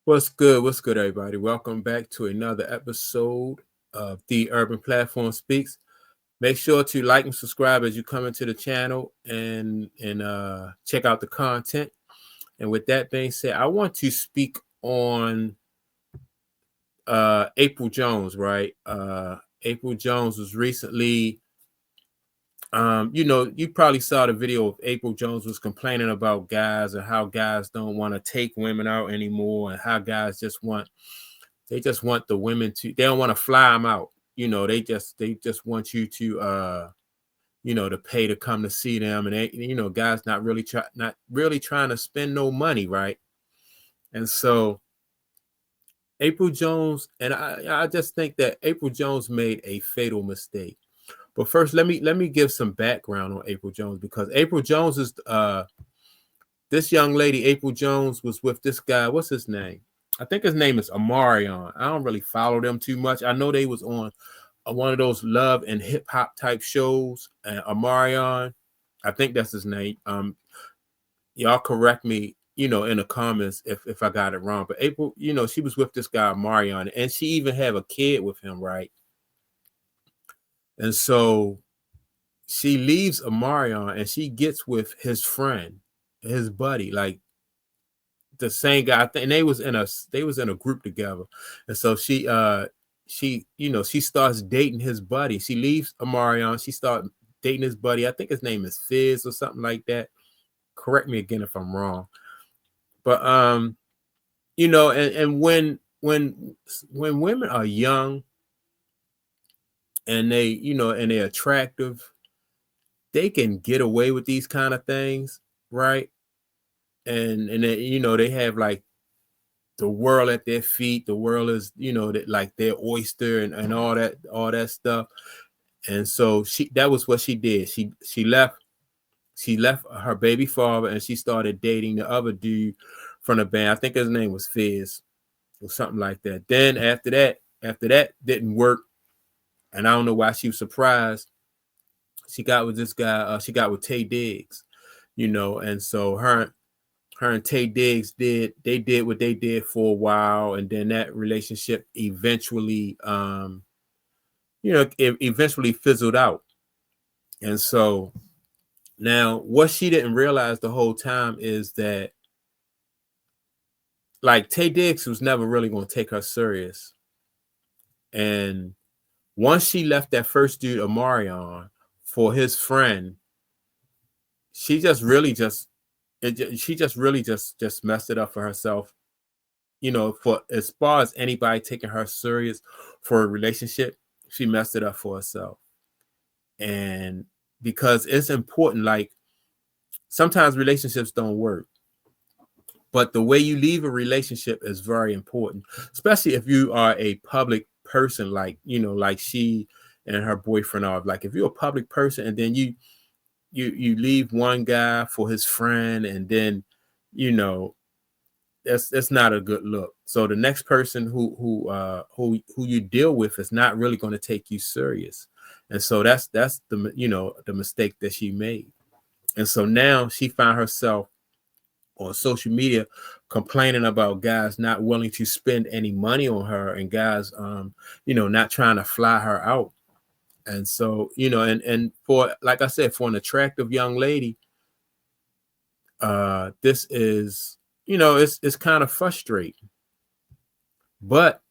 What's good? What's good, everybody? Welcome back to another episode of The Urban Platform Speaks. Make sure to like and subscribe as you come into the channel and check out the content. And with that being said, I want to speak on April Jones, right? April Jones was recently you probably saw the video of April Jones was complaining about guys and how guys don't want to take women out anymore and how guys just want the women they don't want to fly them out. They just want you to pay to come to see them. And guys not really trying to spend no money, right? And so April Jones, and I just think that April Jones made a fatal mistake. But first, let me give some background on April Jones, because April Jones is this young lady. April Jones was with this guy. What's his name? I think his name is Amarion. I don't really follow them too much. I know they was on one of those love and hip hop type shows. And Amarion, I think that's his name. Y'all correct me, in the comments if I got it wrong. But April, she was with this guy Amarion, and she even had a kid with him, right? And so she leaves Amarion and she gets with his friend, his buddy, like the same guy. And they was in a group together. And so she starts dating his buddy. She leaves Amarion. She starts dating his buddy. I think his name is Fizz or something like that. Correct me again if I'm wrong. But and when women are young and they're attractive, they can get away with these kind of things, right? And then, they have like the world at their feet. The world is, that like their oyster and all that stuff. And so that was what she did. She left her baby father and she started dating the other dude from the band. I think his name was Fizz or something like that. Then after that didn't work, and I don't know why she was surprised. She got with this guy. She got with Tay Diggs, and so her and Tay Diggs did what they did for a while, and then that relationship eventually it eventually fizzled out. And so now what she didn't realize the whole time is that, like, Tay Diggs was never really going to take her serious. And once she left that first dude Amarion for his friend, she just really just messed it up for herself. For as far as anybody taking her serious for a relationship, she messed it up for herself. And because it's important, like, sometimes relationships don't work, but the way you leave a relationship is very important, especially if you are a public person, like she and her boyfriend are. Like, if you're a public person and then you leave one guy for his friend, and then that's not a good look. So the next person who you deal with is not really going to take you serious. And so that's the mistake that she made. And so now she found herself on social media complaining about guys not willing to spend any money on her, and guys not trying to fly her out. And so, and for, like I said, for an attractive young lady, this is, it's kind of frustrating. But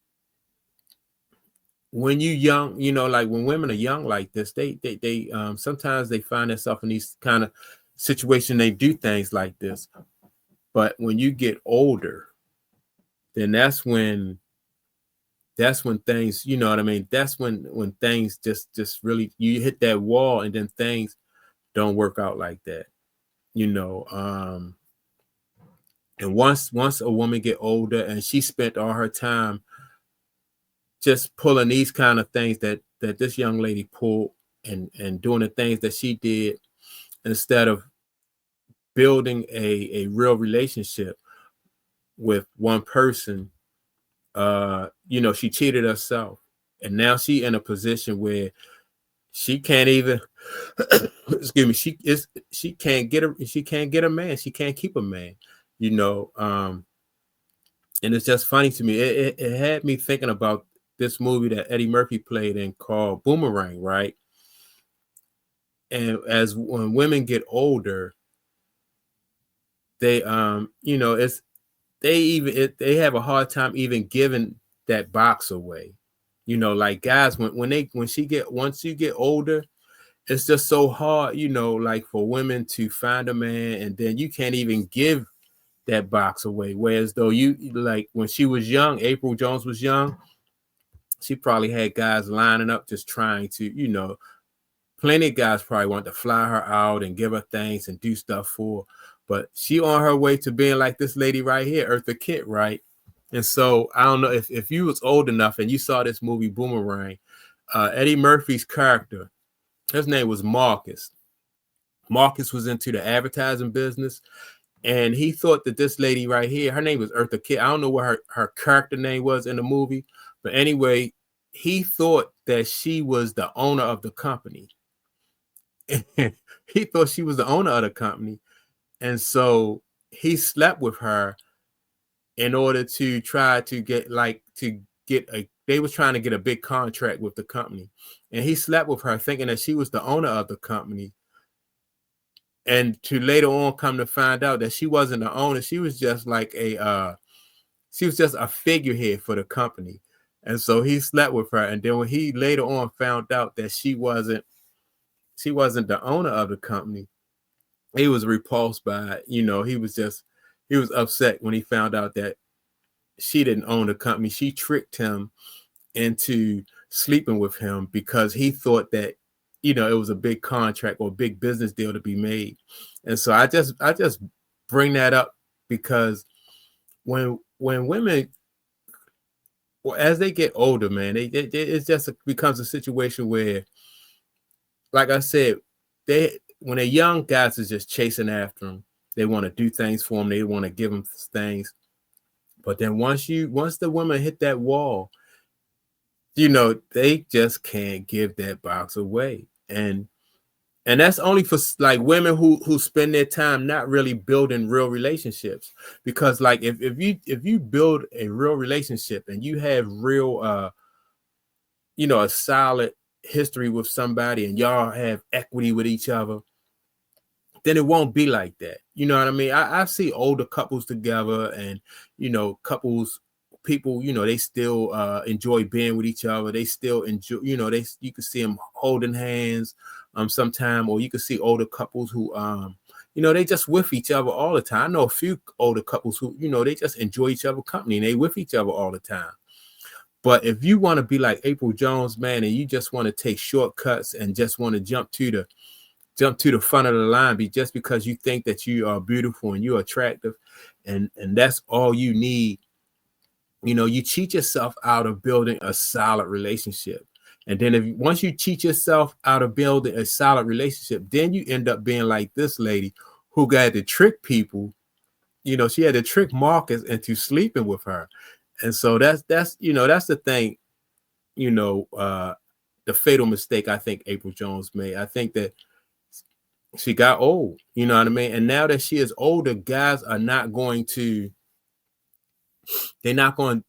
when you young, like when women are young like this, they sometimes they find themselves in these kind of situation. They do things like this. But when you get older, then that's when things, what I mean? That's when things just really, you hit that wall, and then things don't work out like that. And once a woman get older and she spent all her time just pulling these kind of things that this young lady pulled, and doing the things that she did, instead of building a real relationship with one person, she cheated herself. And now she in a position where she can't even excuse me, she can't get a man. She can't keep a man. And it's just funny to me. It had me thinking about this movie that Eddie Murphy played in called Boomerang, right? And as when women get older, they it's they have a hard time even giving that box away. Like guys, once you get older, it's just so hard, like for women to find a man, and then you can't even give that box away. Whereas though you like when she was young, April Jones was young, she probably had guys lining up just trying to, plenty of guys probably want to fly her out and give her things and do stuff for her. But she on her way to being like this lady right here, Eartha Kitt, right? And so I don't know if you was old enough and you saw this movie Boomerang, Eddie Murphy's character, his name was Marcus. Marcus was into the advertising business, and he thought that this lady right here, her name was Eartha Kitt. I don't know what her character name was in the movie, but anyway, he thought that she was the owner of the company. He thought she was the owner of the company, and so he slept with her in order to try to get a. They was trying to get a big contract with the company, and he slept with her thinking that she was the owner of the company. And to later on come to find out that she wasn't the owner, she was just like she was just a figurehead for the company. And so he slept with her, and then when he later on found out that she wasn't the owner of the company, he was repulsed by it. He was upset when he found out that she didn't own the company. She tricked him into sleeping with him because he thought that it was a big contract or a big business deal to be made. And so I just bring that up because when women, well, as they get older, man, it just becomes a situation where, like I said, when they're young, guys is just chasing after them. They want to do things for them. They want to give them things. But then once the women hit that wall, they just can't give that box away. And that's only for like women who spend their time not really building real relationships. Because like if you build a real relationship and you have real a solid history with somebody and y'all have equity with each other, then it won't be like that. You know what I mean? I see older couples together, and people, they still enjoy being with each other. They still enjoy, you can see them holding hands sometime, or you can see older couples who they just with each other all the time. I know a few older couples who, they just enjoy each other company and they with each other all the time. But if you want to be like April Jones, man, and you just want to take shortcuts and just want to jump to the front of the line just because you think that you are beautiful and you're attractive, and that's all you need, you cheat yourself out of building a solid relationship. And then once you cheat yourself out of building a solid relationship, then you end up being like this lady who got to trick people. She had to trick Marcus into sleeping with her. And so that's that's the thing, the fatal mistake I think April Jones made. I think that she got old, you know what I mean? And now that she is older, guys are not going to, they're not going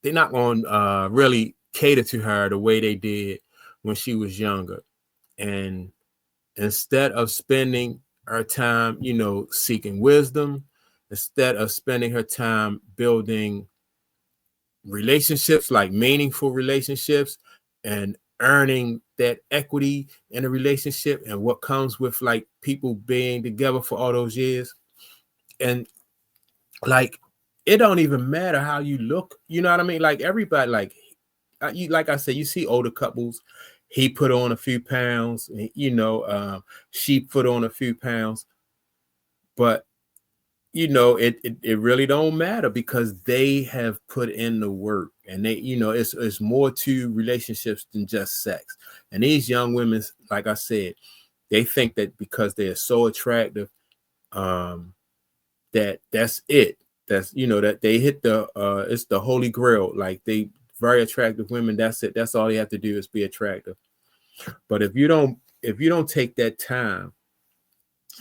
to really cater to her the way they did when she was younger. And instead of spending her time, seeking wisdom, instead of spending her time building relationships, like meaningful relationships, and earning that equity in a relationship and what comes with like people being together for all those years. And like, it don't even matter how you look, you know what I mean? Like everybody, like I said, you see older couples, he put on a few pounds, she put on a few pounds, but it really don't matter because they have put in the work, and they, it's more to relationships than just sex. And these young women, like I said, they think that because they are so attractive, that's it. That's, that they hit it's the holy grail. Like, they very attractive women, that's it. That's all they have to do is be attractive. But if you don't take that time,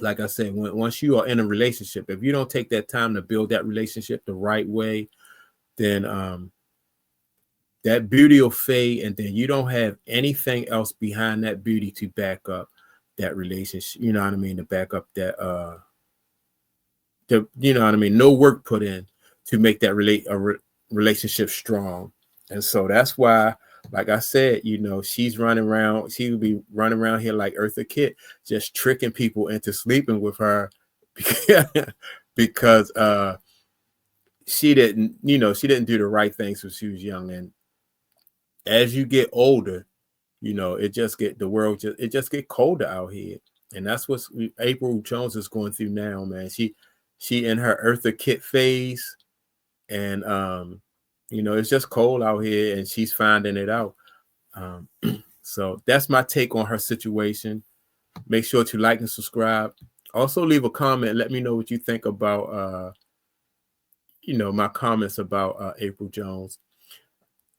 like I said, once you are in a relationship, if you don't take that time to build that relationship the right way, then that beauty will fade, and then you don't have anything else behind that beauty to back up that relationship. You know what I mean? To back up that you know what I mean? No work put in to make that relationship strong. And so that's why, like I said, you know, she's running around. She would be running around here like Eartha Kitt, just tricking people into sleeping with her because she didn't, you know, she didn't do the right things when she was young. And as you get older, you know, it just get it just get colder out here. And that's what Apryl Jones is going through now, man. She in her Eartha Kitt phase, and you know, it's just cold out here, and she's finding it out. So that's my take on her situation. Make sure to like and subscribe. Also leave a comment. Let me know what you think about you know, my comments about Apryl Jones.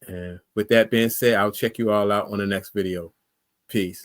And with that being said, I'll check you all out on the next video. Peace.